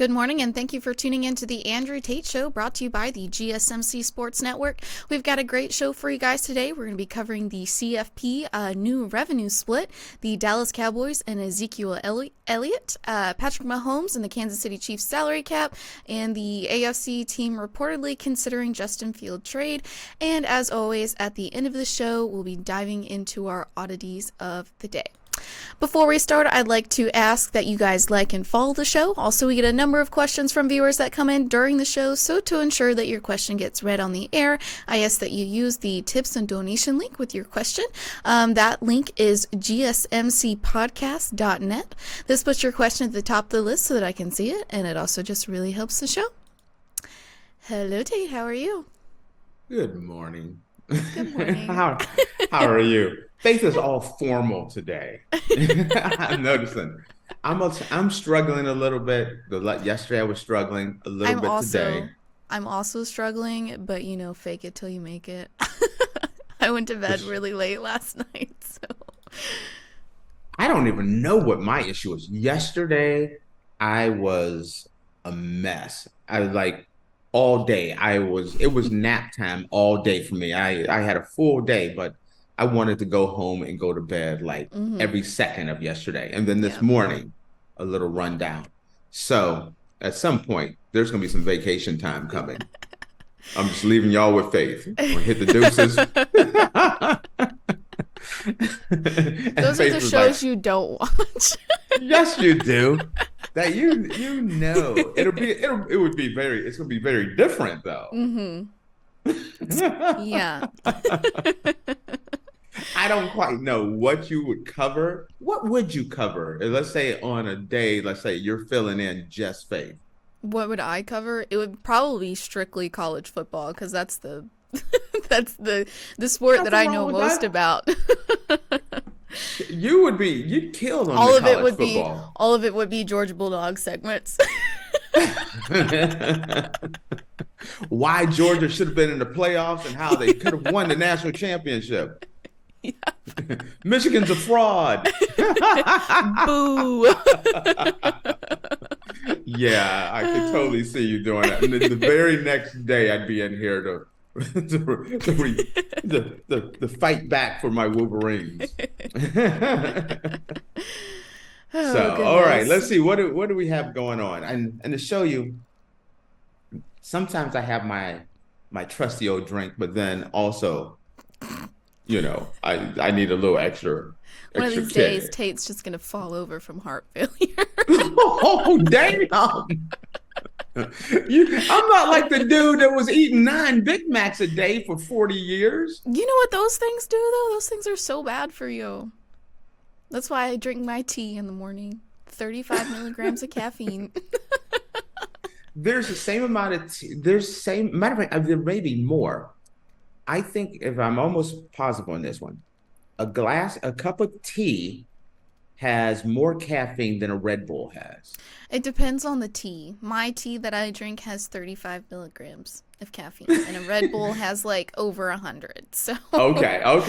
Good morning, and thank you for tuning in to the Andrew Tate Show, brought to you by the GSMC Sports Network. We've got a great show for you guys today. We're going to be covering the CFP new revenue split, the Dallas Cowboys and Ezekiel Elliott, Patrick Mahomes and the Kansas City Chiefs salary cap, and the AFC team reportedly considering Justin Field trade. And as always, at the end of the show, we'll be diving into our oddities of the day. Before we start, I'd like to ask that you guys like and follow the show. Also, we get a number of questions from viewers that come in during the show, so to ensure that your question gets read on the air, I ask that you use the tips and donation link with your question. That link is GSMCPodcast.net. This puts your question at the top of the list so that I can see it, and it also just really helps the show. Hello, Tate. How are you? Good morning. Good morning. How are you? Faith is all formal today. I'm noticing. I'm struggling a little bit. Yesterday I was struggling a little bit today. I'm also struggling, but fake it till you make it. I went to bed really late last night, so. I don't even know what my issue was. Yesterday I was a mess. All day. It was nap time all day for me. I had a full day, but I wanted to go home and go to bed every second of yesterday. And then this morning, a little rundown. So at some point, there's going to be some vacation time coming. I'm just leaving y'all with Faith. I'm going to hit the deuces. Those are the shows you don't watch. Yes, you do. That it would be it's going to be very different though. Mm-hmm. Yeah. I don't quite know what you would cover. What would you cover? Let's say on a day, let's say you're filling in just Faith. What would I cover? It would probably be strictly college football, because that's the sport that I know most about. You'd kill on all of it would football. All of it would be Georgia Bulldog segments. Why Georgia should have been in the playoffs and how they could have won the national championship. Yeah. Michigan's a fraud. Boo. Yeah, I could totally see you doing that. And then the very next day, I'd be in here to fight back for my Wolverines. All right, let's see what do we have going on, and to show you. Sometimes I have my trusty old drink, but then also, I need a little extra. One of these days, Tate's just gonna fall over from heart failure. Oh damn! I'm not like the dude that was eating 9 Big Macs a day for 40 years. You know what those things do, though? Those things are so bad for you. That's why I drink my tea in the morning. 35 milligrams of caffeine. There's the same amount of tea. Matter of fact, there may be more. I think, if I'm almost positive on this one, a cup of tea has more caffeine than a Red Bull has. It depends on the tea. My tea that I drink has 35 milligrams of caffeine, and a Red Bull has over 100. So okay. I was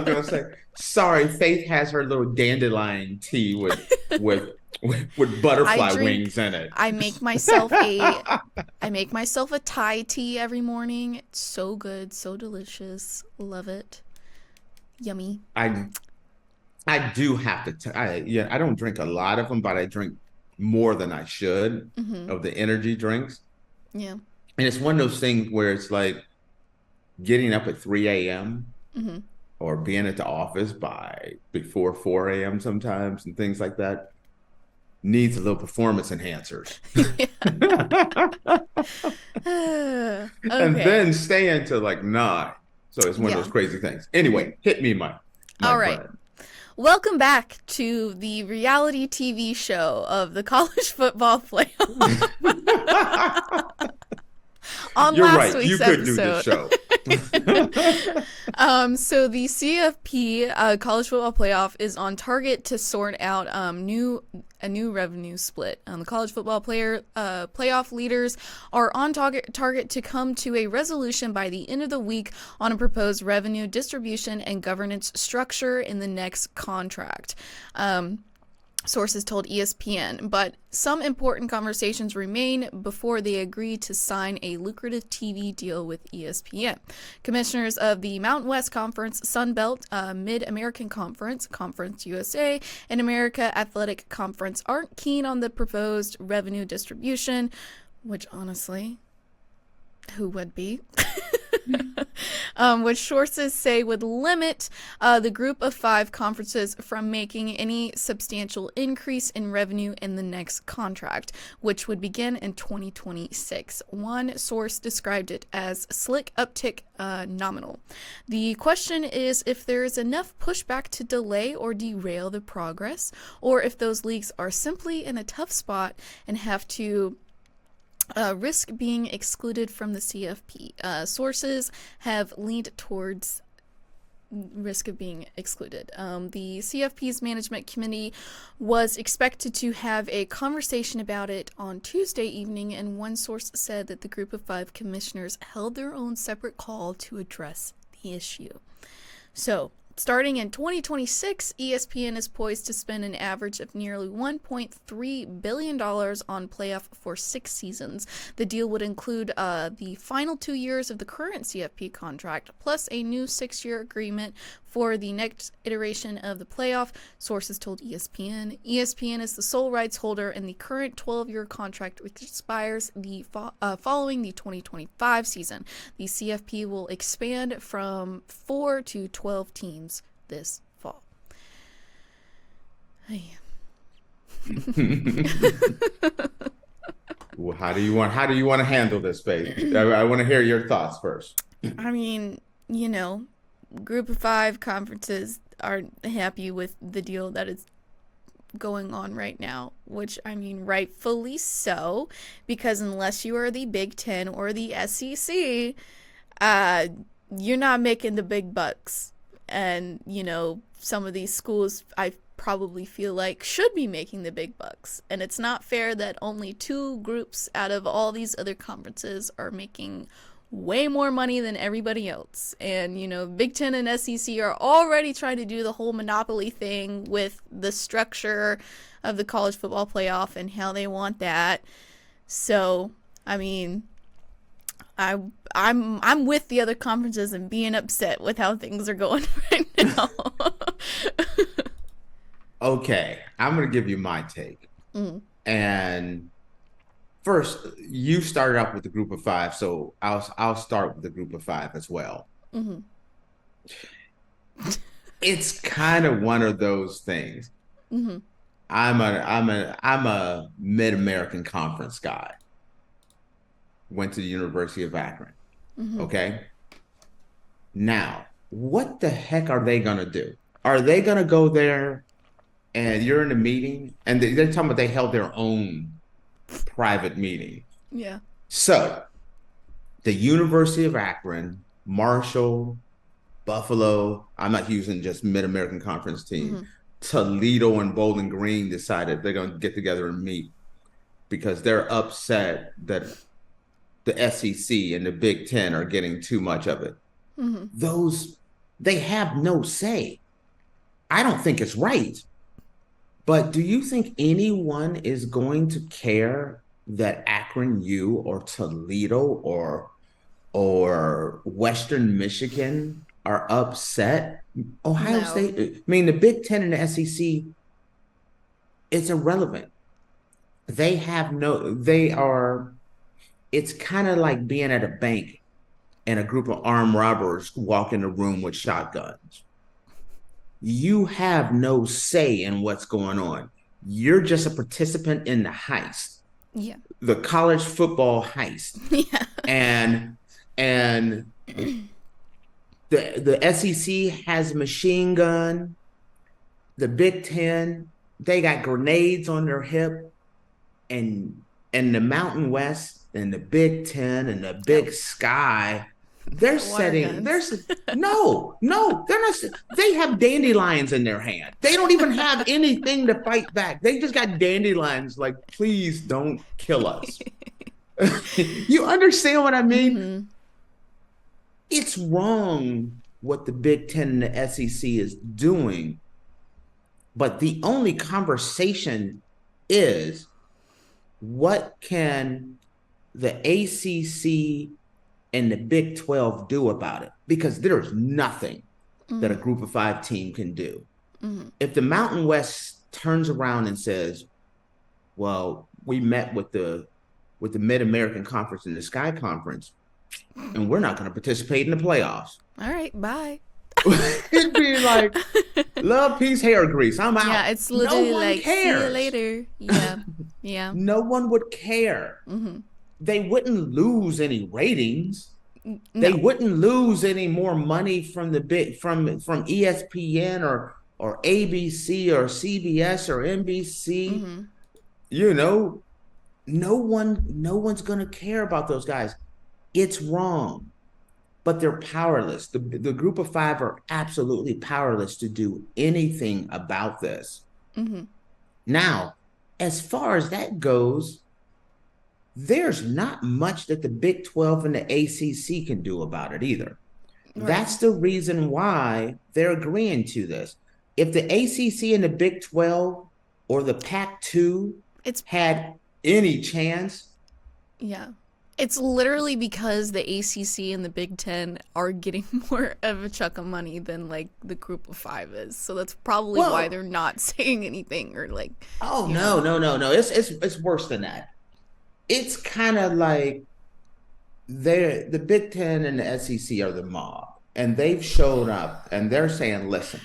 gonna say, sorry, Faith has her little dandelion tea with butterfly wings in it. I make myself a Thai tea every morning. It's so good, so delicious. Love it. Yummy. I do have to. I don't drink a lot of them, but I drink more than I should of the energy drinks. Yeah. And it's one of those things where it's like getting up at 3 a.m. Or being at the office before 4 a.m. sometimes and things like that needs a little performance enhancers. Okay. And then stay into 9. So it's one of those crazy things. Anyway, hit me, my all right. friend. Welcome back to the reality TV show of the college football playoff. On You're last right. week's You could episode. do this show. So the CFP college football playoff is on target to sort out a new revenue split. The college football playoff leaders are on target to come to a resolution by the end of the week on a proposed revenue distribution and governance structure in the next contract. sources told ESPN, but some important conversations remain before they agree to sign a lucrative TV deal with ESPN. Commissioners of the Mountain West Conference, Sun Belt, Mid-American Conference, Conference USA, and America Athletic Conference aren't keen on the proposed revenue distribution, which honestly, who would be? Which sources say would limit the group of 5 conferences from making any substantial increase in revenue in the next contract, which would begin in 2026. One source described it as slick uptick nominal. The question is if there is enough pushback to delay or derail the progress, or if those leagues are simply in a tough spot and have to risk being excluded from the CFP. Sources have leaned towards risk of being excluded. The CFP's management committee was expected to have a conversation about it on Tuesday evening, and one source said that the group of 5 commissioners held their own separate call to address the issue. So, starting in 2026, ESPN is poised to spend an average of nearly $1.3 billion on playoff for 6 seasons. The deal would include the final 2 years of the current CFP contract, plus a new 6-year agreement for the next iteration of the playoff, sources told ESPN. ESPN is the sole rights holder in the current 12-year contract, which expires following the 2025 season. The CFP will expand from 4 to 12 teams this fall. Well, how do you want to handle this, babe? I want to hear your thoughts first. I mean, group of 5 conferences aren't happy with the deal that is going on right now, which I mean rightfully so, because unless you are the Big Ten or the SEC, you're not making the big bucks. And some of these schools I probably feel like should be making the big bucks, and it's not fair that only 2 groups out of all these other conferences are making way more money than everybody else. And Big Ten and SEC are already trying to do the whole monopoly thing with the structure of the college football playoff and how they want that. So I mean, I'm with the other conferences and being upset with how things are going right now. Okay, I'm going to give you my take. And first, you started out with the group of 5, so I'll start with the group of 5 as well. Mm-hmm. It's kind of one of those things. Mm-hmm. I'm a Mid-American Conference guy. Went to the University of Akron. Mm-hmm. Okay. Now, what the heck are they going to do? Are they going to go there and you're in a meeting and they're talking about they held their own private meeting? Yeah. So the University of Akron, Marshall, Buffalo, I'm not using just Mid-American Conference team, Mm-hmm. Toledo and Bowling Green decided they're going to get together and meet because they're upset that the SEC and the Big Ten are getting too much of it. Mm-hmm. They have no say. I don't think it's right. But do you think anyone is going to care that Akron U or Toledo or Western Michigan are upset? Ohio State, I mean, the Big Ten and the SEC, it's irrelevant. It's kind of like being at a bank and a group of armed robbers walk in the room with shotguns. You have no say in what's going on. You're just a participant in the heist. Yeah. The college football heist. Yeah. And the SEC has a machine gun. The Big Ten, they got grenades on their hip. And the Mountain West and the Big Ten and the Big Sky, they're setting. No, they're not. They have dandelions in their hand. They don't even have anything to fight back. They just got dandelions. Like, please don't kill us. You understand what I mean? Mm-hmm. It's wrong what the Big Ten and the SEC is doing, But the only conversation is, what can the ACC and the Big 12 do about it? Because there's nothing that a group of 5 team can do. If the Mountain West turns around and says, well, we met with the Mid-American Conference and the Sky Conference, and we're not going to participate in the playoffs. All right, bye. It'd be like, love, peace, hair grease. I'm out. Yeah, it's literally like, cares. see you later. Yeah, yeah. No one would care. They wouldn't lose any ratings. No. They wouldn't lose any more money from from ESPN or ABC or CBS or NBC. You know, no one's gonna care about those guys. It's wrong, but they're powerless. The group of 5 are absolutely powerless to do anything about this. Now, as far as that goes, there's not much that the Big 12 and the ACC can do about it either. Right. That's the reason why they're agreeing to this. If the ACC and the Big 12 or the Pac-2 had any chance. Yeah. It's literally because the ACC and the Big 10 are getting more of a chunk of money than like the group of 5 is. So that's probably why they're not saying anything or like. Oh, no. It's worse than that. It's kind of like the Big 10 and the SEC are the mob, and they've showed up and they're saying, listen,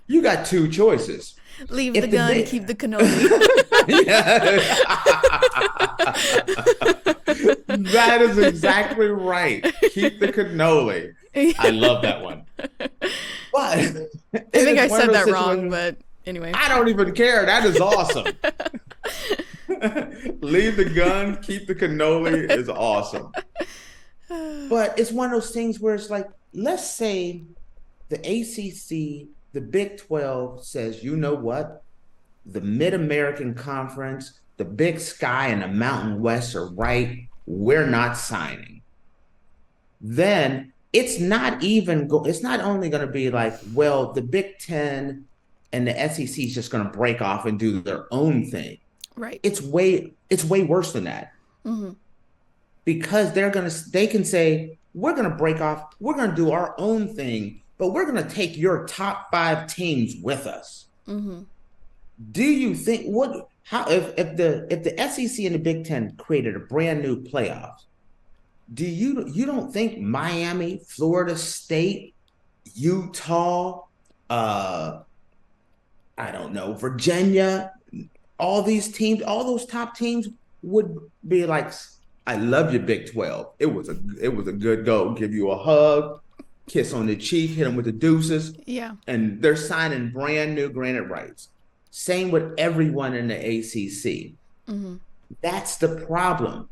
you got 2 choices. Leave the gun, keep the cannoli. That is exactly right. Keep the cannoli. I love that one. But I think I said that wrong, but anyway. I don't even care. That is awesome. Leave the gun, keep the cannoli is awesome. But it's one of those things where it's like, let's say the ACC, the Big 12 says, you know what? The Mid-American Conference, the Big Sky and the Mountain West are right. We're not signing. Then it's not only going to be like, well, the Big 10 and the SEC is just going to break off and do their own thing. Right. It's way worse than that. Because they can say, we're going to break off, we're going to do our own thing, but we're going to take your top 5 teams with us. Do you think if the SEC and the Big 10 created a brand new playoffs, you don't think Miami, Florida State, Utah, I don't know, Virginia, all these teams, all those top teams would be like, I love you, Big 12. It was a good go. Give you a hug, kiss on the cheek, hit them with the deuces. Yeah. And they're signing brand new granite rights. Same with everyone in the ACC. That's the problem.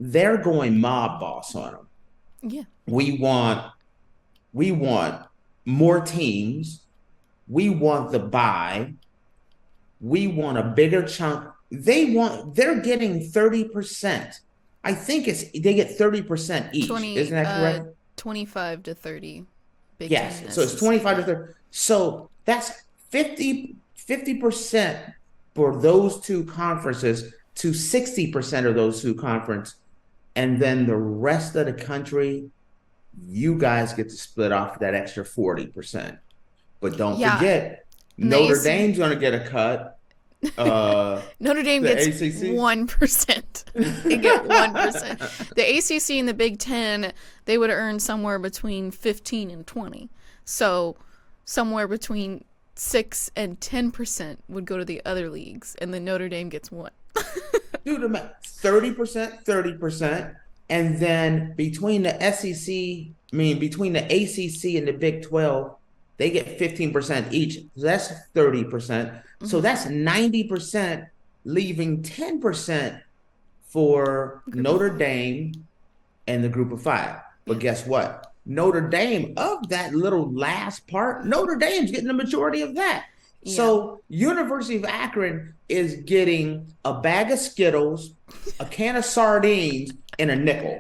They're going mob boss on them. Yeah. We want more teams. We want the bye. We want a bigger chunk. They're getting 30%. I think they get 30% each. Isn't that correct? 25 to 30. Yes. So it's 25 to 30. So that's 50% for those 2 conferences to 60% of those 2 conferences. And then the rest of the country, you guys get to split off that extra 40%. But don't forget, Notre Dame's going to get a cut. Notre Dame gets ACC? 1%. They get 1%. The ACC and the Big 10, they would earn somewhere between 15 and 20. So somewhere between 6 and 10% would go to the other leagues, and then Notre Dame gets 1. Do the math. 30%, and then between the ACC and the Big 12, they get 15% each. So that's 30%. So that's 90%, leaving 10% for Notre Dame and the group of 5. But guess what? Notre Dame, of that little last part, Notre Dame's getting the majority of that. Yeah. So University of Akron is getting a bag of Skittles, a can of sardines, and a nickel.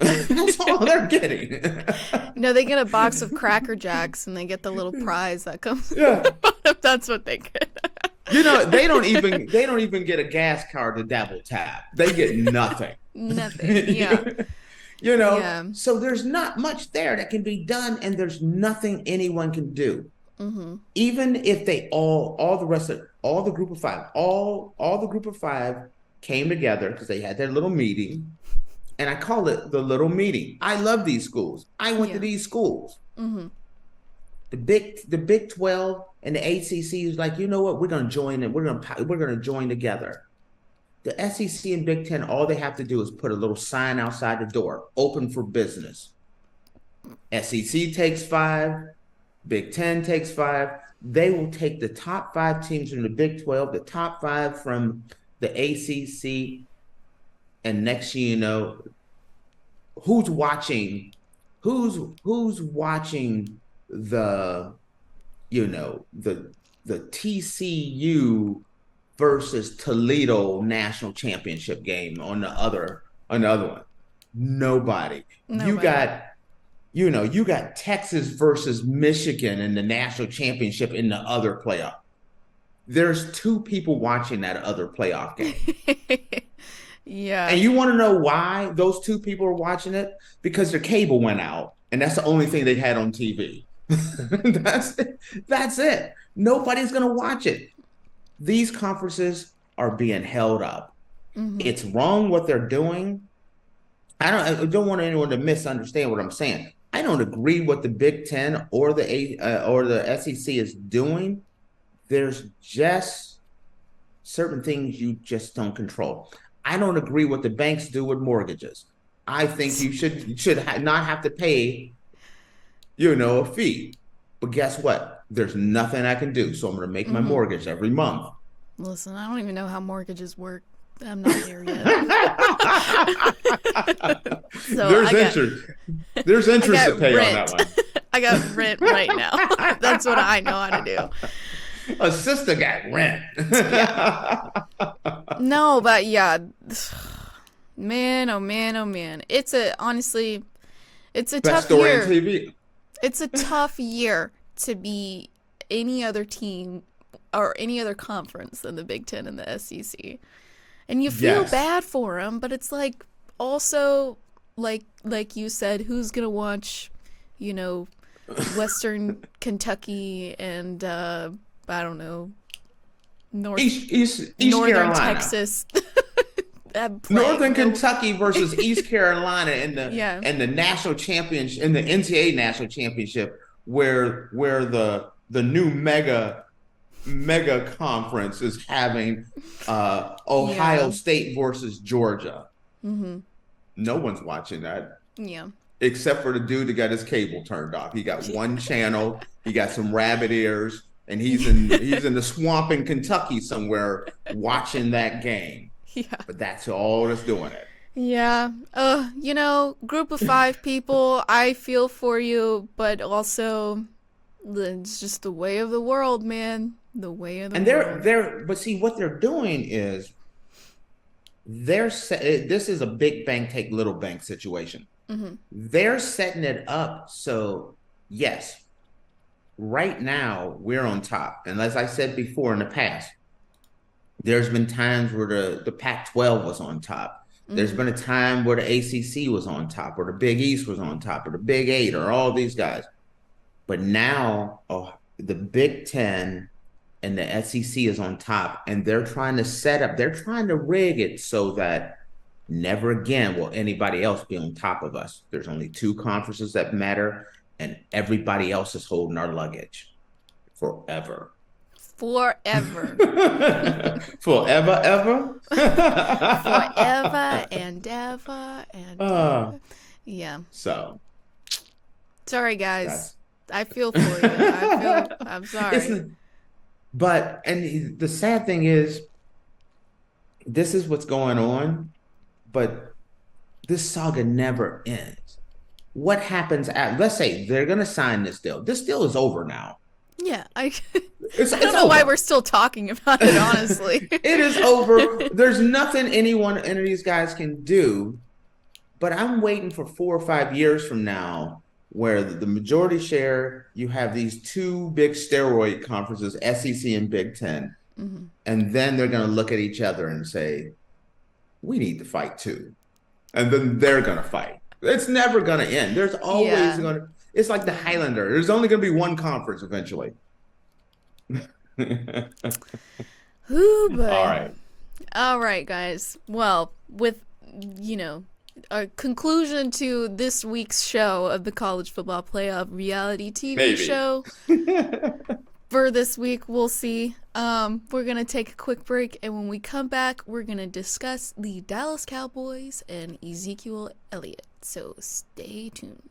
That's all they're getting. No, they get a box of Cracker Jacks and they get the little prize that comes. Yeah. That's what they get. They don't even get a gas card to double tap. They get nothing. Nothing. Yeah. Yeah. So there's not much there that can be done, and there's nothing anyone can do. Mm-hmm. Even if they all the rest of all the group of five, all the group of five came together because they had their little meeting, and I call it the little meeting. I love these schools. I went to these schools. Mm-hmm. The Big 12 and the ACC is like, you know what? We're going to join and we're going to join together. The SEC and Big 10, all they have to do is put a little sign outside the door, open for business. SEC takes 5, Big 10 takes 5. They will take the top 5 teams from the Big 12, the top 5 from the ACC, and next thing you know, who's watching the TCU versus Toledo national championship game on the other one? Nobody. You got Texas versus Michigan in the national championship in the other playoff. There's 2 people watching that other playoff game. Yeah. And you want to know why those 2 people are watching it? Because their cable went out, and that's the only thing they had on TV. That's it. Nobody's going to watch it. These conferences are being held up. Mm-hmm. It's wrong what they're doing. I don't want anyone to misunderstand what I'm saying. I don't agree what the Big 10 or the SEC is doing. There's just certain things you just don't control. I don't agree what the banks do with mortgages. I think you should not have to pay, a fee. But guess what? There's nothing I can do. So I'm going to make my mortgage every month. Listen, I don't even know how mortgages work. I'm not there yet. So there's interest to pay on that one. I got rent right now. That's what I know how to do. A sister got rent. Yeah. No, but yeah, man, oh man, oh man. Honestly, it's a Best tough story year. on TV. It's a tough year to be any other team or any other conference than the Big 10 and the SEC. And you feel bad for them, but it's like also like you said, who's going to watch, Western Kentucky and I don't know, East Northern Carolina. Texas. Northern Kentucky versus East Carolina in the national championship, in the NCAA national championship, where the new mega conference is having Ohio State versus Georgia. Mm-hmm. No one's watching that. Yeah. Except for the dude that got his cable turned off. He got one channel. He got some rabbit ears. And he's in the swamp in Kentucky somewhere watching that game. Yeah. But that's all that's doing it. Yeah. Group of 5 people, I feel for you, but also it's just the way of the world, man. The way of the world. But see, what they're doing is this is a big bank take little bank situation. Mm-hmm. They're setting it up so, yes, right now we're on top. And as I said before in the past, there's been times where the Pac-12 was on top. Mm-hmm. There's been a time where the ACC was on top, or the Big East was on top, or the Big 8, or all these guys. But now the Big 10 and the SEC is on top, and they're trying to rig it so that never again will anybody else be on top of us. There's only 2 conferences that matter, and everybody else is holding our luggage forever. Forever. Forever, ever? Forever and ever and ever. Yeah. So. Sorry, guys. I feel for you. I'm sorry. And the sad thing is, this is what's going on, but this saga never ends. What happens let's say they're going to sign this deal. This deal is over now. Yeah, I don't know why we're still talking about it, honestly. It is over. There's nothing any of these guys can do, but I'm waiting for 4 or 5 years from now where the majority share, you have these two big steroid conferences, SEC and Big Ten, and then they're going to look at each other and say, we need to fight too. And then they're going to fight. It's never going to end. There's always Yeah. going to, it's like the Highlander. There's only going to be one conference eventually. Ooh, All boy. right. All right, guys. Well, with, a conclusion to this week's show of the College Football Playoff reality TV Maybe. show for this week, we'll see. We're going to take a quick break, and when we come back, we're going to discuss the Dallas Cowboys and Ezekiel Elliott. So stay tuned.